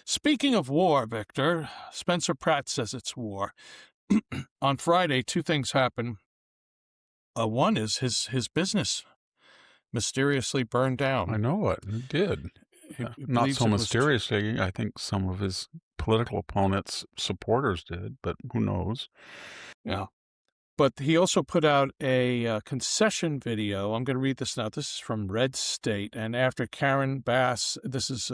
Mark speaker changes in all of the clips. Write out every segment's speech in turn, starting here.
Speaker 1: Speaking of war, Victor, Spencer Pratt says it's war. On Friday, two things happened. One is his business mysteriously burned
Speaker 2: I
Speaker 1: down.
Speaker 2: know it. It did.
Speaker 1: He
Speaker 2: Not
Speaker 1: believes
Speaker 2: so
Speaker 1: it was
Speaker 2: mysteriously. I think some of his political opponents' supporters did, but who knows?
Speaker 1: yeah. But he also put out a concession video. I'm going to read this now. This is from Red State. And after Karen Bass, this is,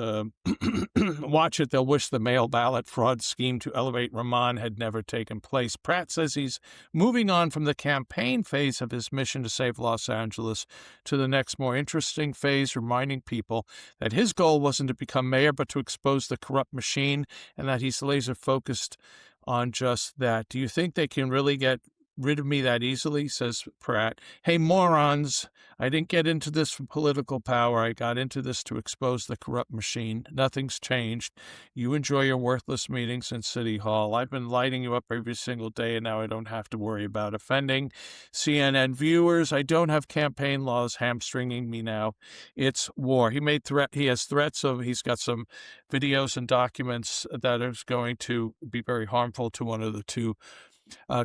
Speaker 1: watch it, they'll wish the mail ballot fraud scheme to elevate Rahman had never taken place. Pratt says he's moving on from the campaign phase of his mission to save Los Angeles to the next, more interesting phase, reminding people that his goal wasn't to become mayor, but to expose the corrupt machine, and that he's laser focused on just that. Do you think they can really get rid of me that easily, says Pratt. Hey, morons, I didn't get into this for political power. I got into this to expose the corrupt machine. Nothing's changed. You enjoy your worthless meetings in City Hall. I've been lighting you up every single day, and now I don't have to worry about offending CNN viewers. I don't have campaign laws hamstringing me now. It's war. He has threats of, he's got some videos and documents that are going to be very harmful to one of the two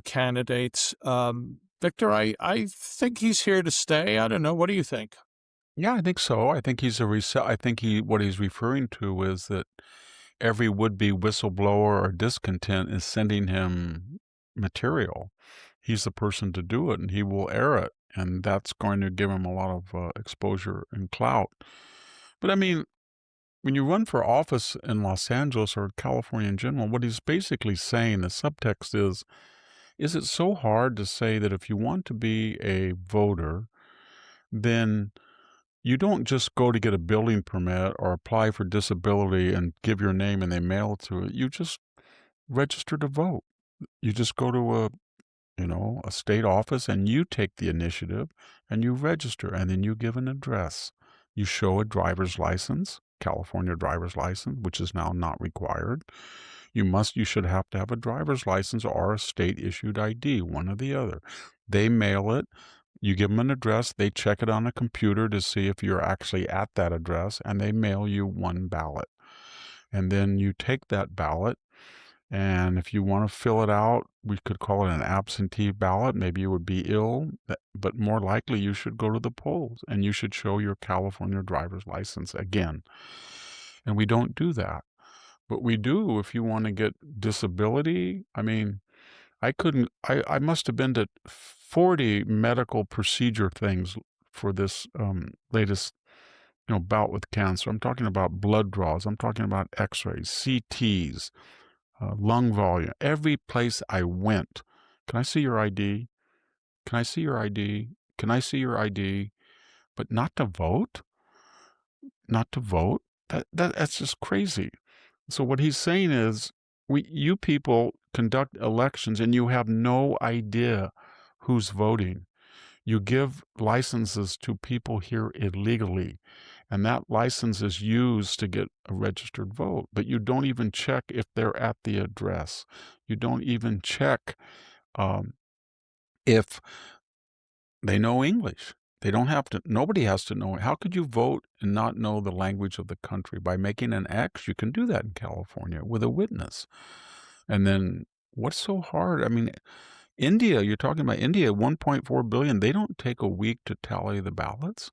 Speaker 1: candidates. Victor, I think he's here to stay. I don't know. What do you think?
Speaker 2: Yeah, I think so. I think I think what he's referring to is that every would-be whistleblower or discontent is sending him material. He's the person to do it, and he will air it, and that's going to give him a lot of exposure and clout. But I mean, when you run for office in Los Angeles or California in general, what he's basically saying, the subtext is it so hard to say that if you want to be a voter, then you don't just go to get a building permit or apply for disability and give your name and they mail it to it. You just register to vote. You just go to a state office and you take the initiative and you register and then you give an address. You show a driver's license, California driver's license, which is now not required. You should have to have a driver's license or a state issued ID, one or the other. They mail it. You give them an address. They check it on a computer to see if you're actually at that address, and they mail you one ballot. And then you take that ballot, and if you want to fill it out, we could call it an absentee ballot. Maybe you would be ill, but more likely you should go to the polls and you should show your California driver's license again. And we don't do that. But we do if you want to get disability. I mean, I must have been to 40 medical procedure things for this latest bout with cancer. I'm talking about blood draws. I'm talking about x-rays, CTs, lung volume. Every place I went, can I see your ID? Can I see your ID? Can I see your ID? But not to vote? Not to vote? That's just crazy. So what he's saying is, you people conduct elections and you have no idea who's voting. You give licenses to people here illegally, and that license is used to get a registered vote. But you don't even check if they're at the address. You don't even check um, if they know English. They don't have to, nobody has to know. How could you vote and not know the language of the country? By making an X, you can do that in California with a witness. And then what's so hard? I mean, India, you're talking about India, 1.4 billion, they don't take a week to tally the ballots.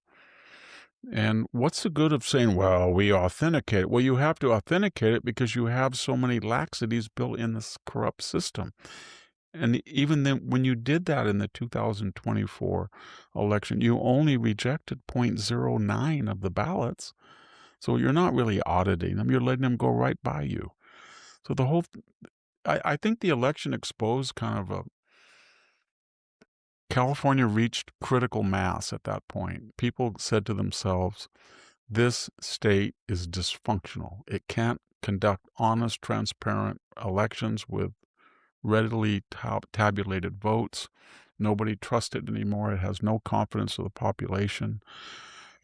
Speaker 2: And what's the good of saying, well, we authenticate? Well, you have to authenticate it because you have so many laxities built in this corrupt system. And even then, when you did that in the 2024 election, you only rejected 0.09 of the ballots. So you're not really auditing them. You're letting them go right by you. So I think the election exposed kind of a, California reached critical mass at that point. People said to themselves, this state is dysfunctional. It can't conduct honest, transparent elections with readily tabulated votes. Nobody trusts it anymore. It has no confidence of the population.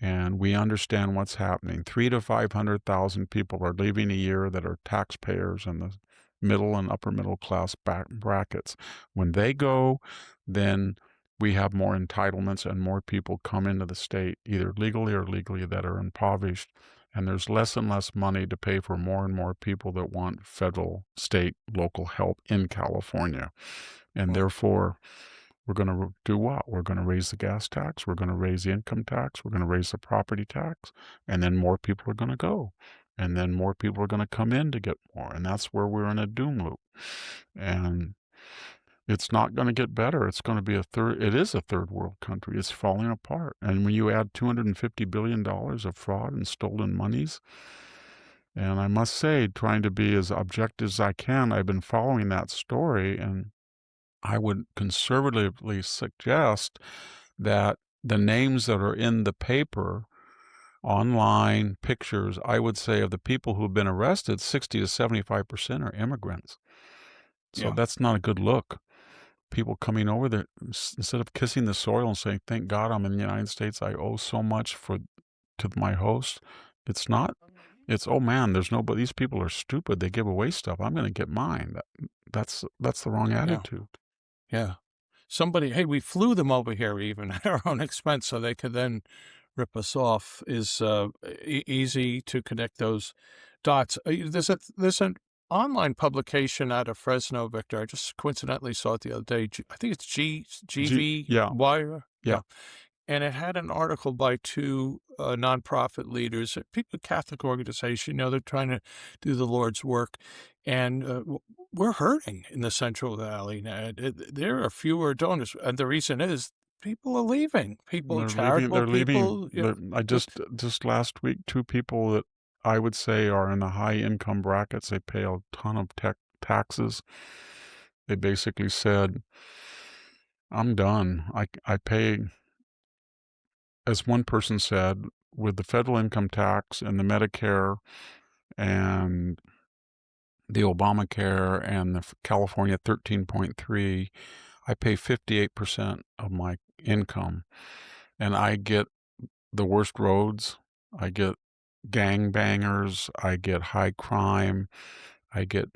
Speaker 2: And we understand what's happening. 300,000 to 500,000 people are leaving a year that are taxpayers in the middle and upper middle class brackets. When they go, then we have more entitlements and more people come into the state, either legally or illegally, that are impoverished and there's less and less money to pay for more and more people that want federal, state, local help in California. And
Speaker 1: Well,
Speaker 2: therefore, we're going to do what? We're going to raise the gas tax. We're going to raise the income tax. We're going to raise the property tax. And then more people are going to go. And then more people are going to come in to get more. And that's where we're in a doom loop. And it's not going to get better. It's going to be it is a third world country. It's falling apart. And when you add $250 billion of fraud and stolen monies, and I must say, trying to be as objective as I can, I've been following that story, and I would conservatively suggest that the names that are in the paper, online pictures, I would say of the people who've been arrested, 60 to 75% are immigrants. So
Speaker 1: yeah,
Speaker 2: that's not a good look. People coming over there, instead of kissing the soil and saying, "Thank God I'm in the United States. I owe so much to my host." It's not. It's, "Oh man, there's nobody. These people are stupid. They give away stuff. I'm going to get mine." That's the wrong
Speaker 1: yeah,
Speaker 2: attitude.
Speaker 1: yeah. Somebody, hey, we flew them over here even at our own expense so they could then rip us off is easy to connect those dots. There's an online publication out of Fresno, Victor. I just coincidentally saw it the other day. I think it's
Speaker 2: Yeah,
Speaker 1: GVY.
Speaker 2: yeah.
Speaker 1: Yeah. And it had an article by two nonprofit leaders, people, Catholic organization. They're trying to do the Lord's work, and we're hurting in the Central Valley now. There are fewer donors, and the reason is people are leaving. People,
Speaker 2: They're leaving.
Speaker 1: charitable
Speaker 2: They're leaving.
Speaker 1: people.
Speaker 2: I just last week, two people that I would say are in the high income brackets. They pay a ton of taxes. They basically said, "I'm done. I pay," as one person said, "with the federal income tax and the Medicare and the Obamacare and the California 13.3, I pay 58% of my income, and I get the worst roads. I get gangbangers. I get high crime. I get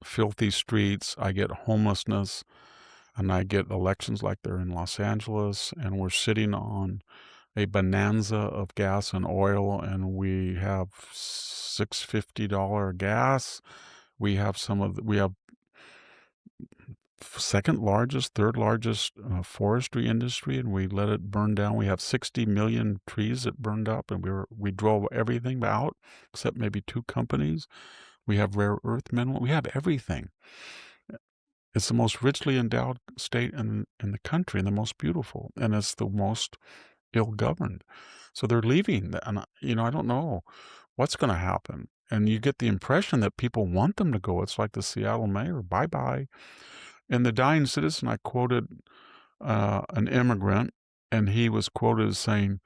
Speaker 2: filthy streets. I get homelessness. And I get elections like they're in Los Angeles. And we're sitting on a bonanza of gas and oil. And we have $6.50 gas. We have we have second largest, third largest forestry industry, and we let it burn down. We have 60 million trees that burned up, and we drove everything out except maybe two companies. We have rare earth mineral. We have everything. It's the most richly endowed state in the country, and the most beautiful, and it's the most ill-governed. So they're leaving, and I don't know what's going to happen. And you get the impression that people want them to go. It's like the Seattle mayor, bye-bye. In The Dying Citizen, I quoted an immigrant, and he was quoted as saying,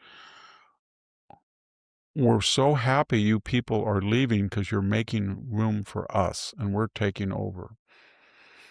Speaker 2: "We're so happy you people are leaving because you're making room for us, and we're taking over."